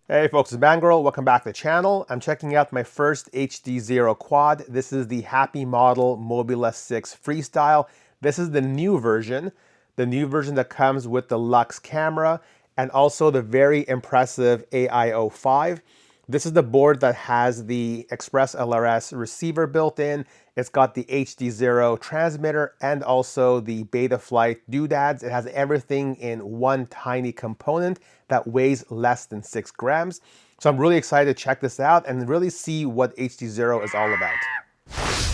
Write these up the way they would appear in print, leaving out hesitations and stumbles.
Hey folks, it's Bangirl. Welcome back to the channel. I'm checking out my first HDZero quad. This is the Happymodel Mobula6 Freestyle. This is the new version that comes with the Lux camera and also the very impressive AIO5. This is the board that has the Express LRS receiver built in. It's got the HDZero transmitter and also the Betaflight doodads. It has everything in one tiny component that weighs less than 6 grams. So I'm really excited to check this out and really see what HDZero is all about.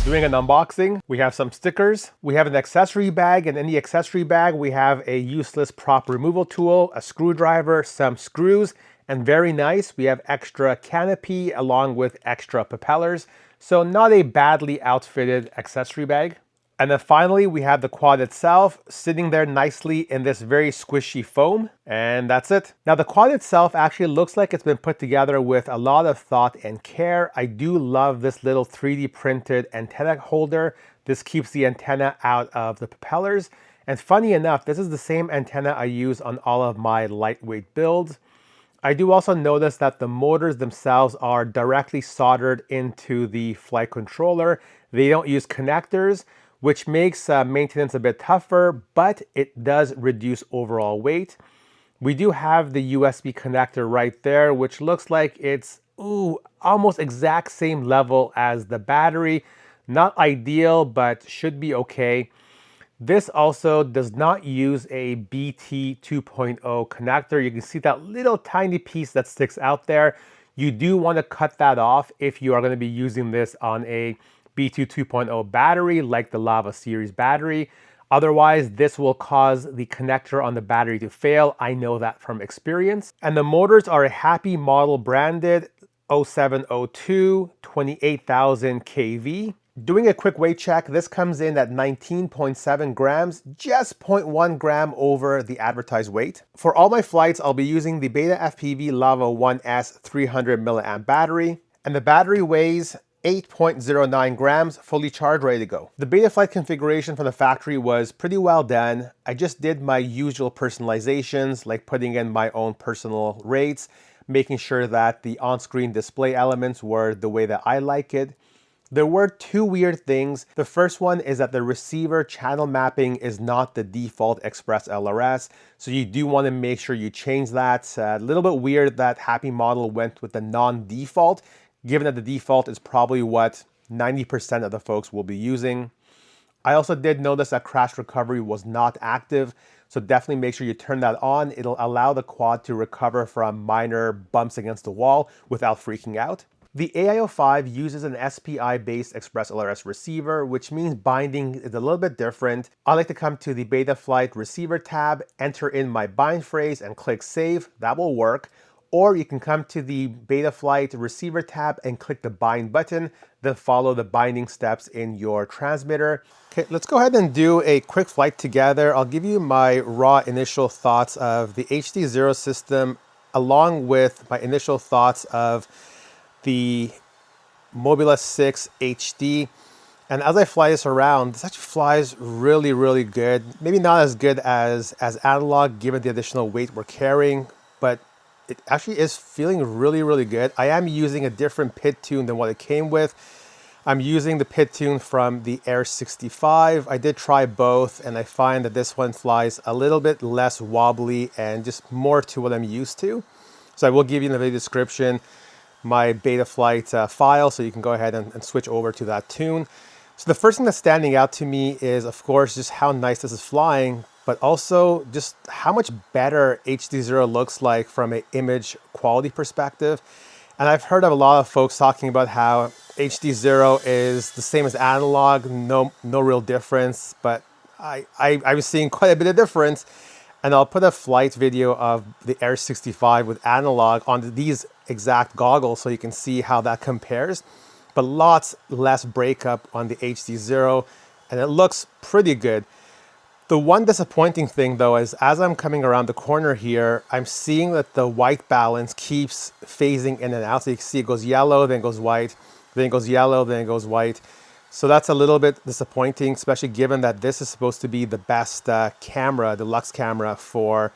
Doing an unboxing, we have some stickers, we have an accessory bag, and in the accessory bag we have a useless prop removal tool, a screwdriver, some screws, and very nice, we have extra canopy along with extra propellers. So not a badly outfitted accessory bag. And then finally, we have the quad itself sitting there nicely in this very squishy foam. And that's it. Now the quad itself actually looks like it's been put together with a lot of thought and care. I do love this little 3D printed antenna holder. This keeps the antenna out of the propellers. And funny enough, this is the same antenna I use on all of my lightweight builds. I do also notice that the motors themselves are directly soldered into the flight controller. They don't use connectors, which makes maintenance a bit tougher, but it does reduce overall weight. We do have the USB connector right there, which looks like it's almost exact same level as the battery. Not ideal, but should be okay. This also does not use a BT 2.0 connector. You can see that little tiny piece that sticks out there. You do want to cut that off if you are going to be using this on a BT 2.0 battery like the Lava series battery. Otherwise, this will cause the connector on the battery to fail. I know that from experience. And the motors are a Happymodel branded 0702 28,000 kV. Doing a quick weight check, this comes in at 19.7 grams, just 0.1 gram over the advertised weight. For all my flights, I'll be using the Beta FPV Lava 1S 300 milliamp battery, and the battery weighs 8.09 grams, fully charged, ready to go. The Betaflight configuration from the factory was pretty well done. I just did my usual personalizations, like putting in my own personal rates, making sure that the on-screen display elements were the way that I like it. There were two weird things. The first one is that the receiver channel mapping is not the default Express LRS, so you do want to make sure you change that. A little bit weird that Happymodel went with the non-default, given that the default is probably what 90% of the folks will be using. I also did notice that crash recovery was not active, so definitely make sure you turn that on. It'll allow the quad to recover from minor bumps against the wall without freaking out. The AIO5 uses an SPI-based Express LRS receiver, which means binding is a little bit different. I like to come to the Betaflight receiver tab, enter in my bind phrase, and click save. That will work. Or you can come to the Betaflight receiver tab and click the bind button, then follow the binding steps in your transmitter. Okay, let's go ahead and do a quick flight together. I'll give you my raw initial thoughts of the HDZero system, along with my initial thoughts of the Mobula6 HD. And as I fly this around, this actually flies really, really good. Maybe not as good as analog, given the additional weight we're carrying, but it actually is feeling really, really good. I am using a different pit tune than what it came with. I'm using the pit tune from the Air 65. I did try both, and I find that this one flies a little bit less wobbly and just more to what I'm used to. So I will give you in the video description my Betaflight file, so you can go ahead and switch over to that tune. So the first thing that's standing out to me is, of course, just how nice this is flying, but also just how much better HDZero looks like from an image quality perspective. And I've heard of a lot of folks talking about how HDZero is the same as analog, no real difference, but I was seeing quite a bit of difference. And I'll put a flight video of the Air 65 with analog on these exact goggles so you can see how that compares. But lots less breakup on the HDZero, and it looks pretty good. The one disappointing thing though is as I'm coming around the corner here, I'm seeing that the white balance keeps phasing in and out. So you can see it goes yellow, then it goes white, then it goes yellow, then it goes white. So that's a little bit disappointing, especially given that this is supposed to be the best camera, the Lux camera for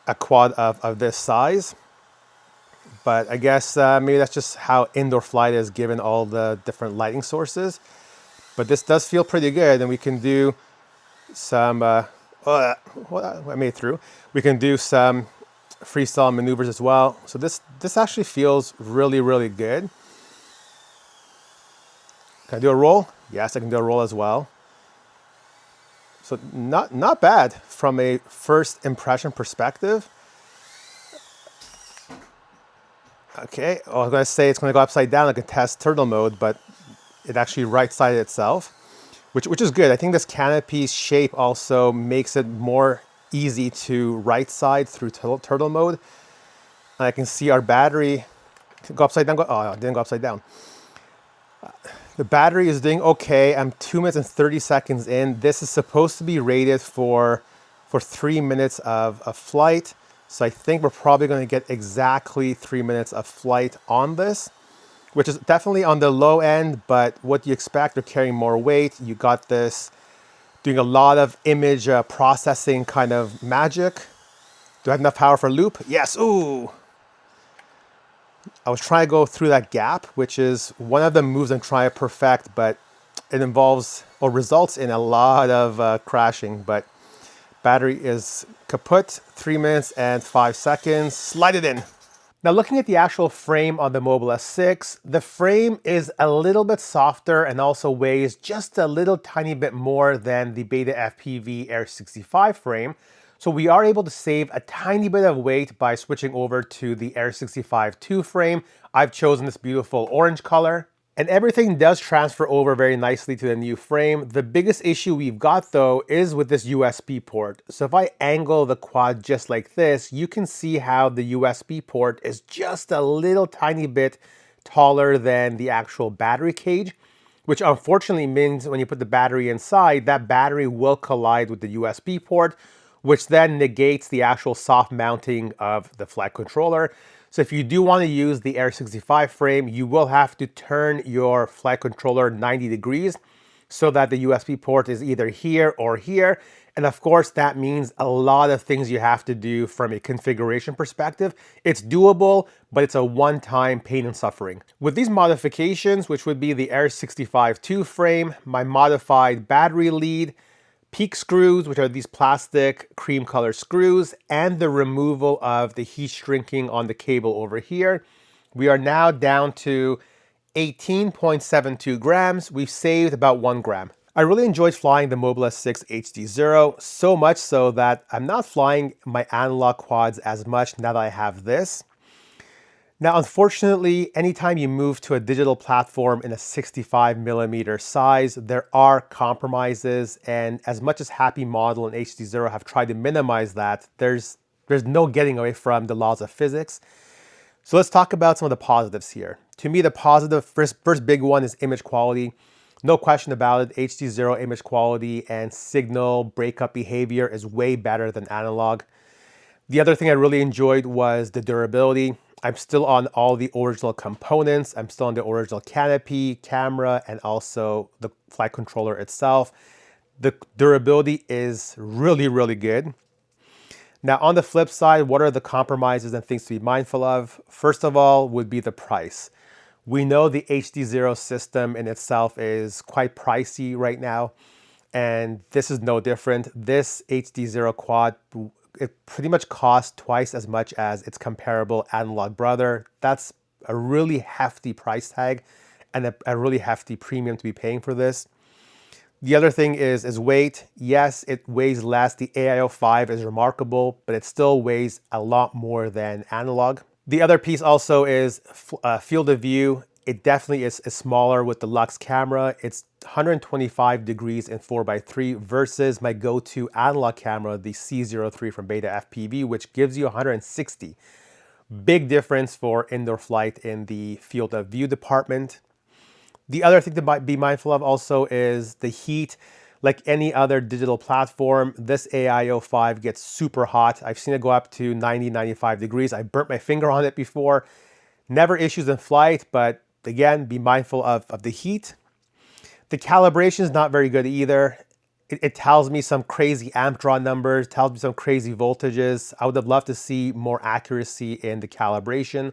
a quad of this size. but I guess maybe that's just how indoor flight is given all the different lighting sources. But this does feel pretty good, and we can do some, I made it through. We can do some freestyle maneuvers as well. So this actually feels really, really good. Can I do a roll? Yes, I can do a roll as well. So not bad from a first impression perspective. Okay, I was gonna say it's gonna go upside down like a test turtle mode, but it actually right-sided itself, which is good. I think this canopy's shape also makes it more easy to right-side through turtle mode. And I can see our battery go upside down. Oh, it didn't go upside down. The battery is doing okay. I'm 2 minutes and 30 seconds in. This is supposed to be rated for 3 minutes of flight. So I think we're probably going to get exactly 3 minutes of flight on this, which is definitely on the low end, but what you expect, they're carrying more weight. You got this doing a lot of image processing kind of magic. Do I have enough power for loop? Yes, ooh. I was trying to go through that gap, which is one of the moves I'm trying to perfect, but it involves or results in a lot of crashing. But battery is kaput, 3 minutes and 5 seconds. Slide it in. Now looking at the actual frame on the Mobula6, the frame is a little bit softer and also weighs just a little tiny bit more than the Betaflight Air 65 frame. So we are able to save a tiny bit of weight by switching over to the Air 65 2 frame. I've chosen this beautiful orange color. And everything does transfer over very nicely to the new frame. The biggest issue we've got though is with this USB port. So if I angle the quad just like this, you can see how the USB port is just a little tiny bit taller than the actual battery cage, which unfortunately means when you put the battery inside, that battery will collide with the USB port, which then negates the actual soft mounting of the flight controller. So if you do want to use the Air 65 frame, you will have to turn your flight controller 90 degrees so that the USB port is either here or here. And of course, that means a lot of things you have to do from a configuration perspective. It's doable, but it's a one-time pain and suffering. With these modifications, which would be the Air 65 2 frame, my modified battery lead, peak screws, which are these plastic cream color screws, and the removal of the heat shrinking on the cable over here, we are now down to 18.72 grams. We've saved about 1 gram. I really enjoyed flying the Mobula6 HDZero, so much so that I'm not flying my analog quads as much now that I have this. Now, unfortunately, anytime you move to a digital platform in a 65mm size, there are compromises, and as much as Happymodel and HDZero have tried to minimize that, there's no getting away from the laws of physics. So let's talk about some of the positives here. To me, the positive first big one is image quality. No question about it, HDZero image quality and signal breakup behavior is way better than analog. The other thing I really enjoyed was the durability. I'm still on all the original components. I'm still on the original canopy, camera, and also the flight controller itself. The durability is really, really good. Now, on the flip side, what are the compromises and things to be mindful of? First of all, would be the price. We know the HDZero system in itself is quite pricey right now, and this is no different. This HDZero quad, it pretty much costs twice as much as its comparable analog brother. That's a really hefty price tag and a really hefty premium to be paying for this. The other thing is weight. Yes, it weighs less. The AIO5 is remarkable, but it still weighs a lot more than analog. The other piece also is field of view. It definitely is smaller with the Lux camera. It's 125 degrees in 4x3 versus my go-to analog camera, the C03 from Betaflight, which gives you 160. Big difference for indoor flight in the field of view department. The other thing to be mindful of also is the heat. Like any other digital platform, this AIO5 gets super hot. I've seen it go up to 90, 95 degrees. I burnt my finger on it before. Never issues in flight, but again, be mindful of the heat. The calibration is not very good either. It tells me some crazy amp draw numbers, tells me some crazy voltages. I would have loved to see more accuracy in the calibration.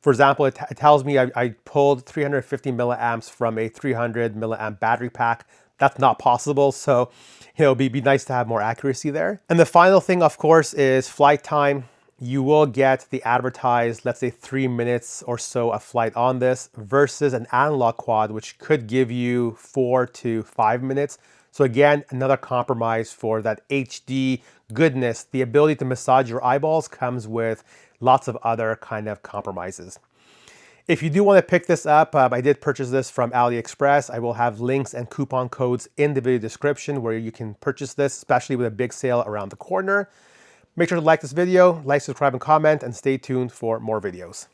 For example, it tells me I pulled 350 milliamps from a 300 milliamp battery pack. That's not possible, so it'll be nice to have more accuracy there. And the final thing, of course, is flight time. You will get the advertised, let's say 3 minutes or so of flight on this versus an analog quad, which could give you 4 to 5 minutes. So again, another compromise for that HD goodness. The ability to massage your eyeballs comes with lots of other kind of compromises. If you do want to pick this up, I did purchase this from AliExpress. I will have links and coupon codes in the video description where you can purchase this, especially with a big sale around the corner. Make sure to like this video, like, subscribe, and comment, and stay tuned for more videos.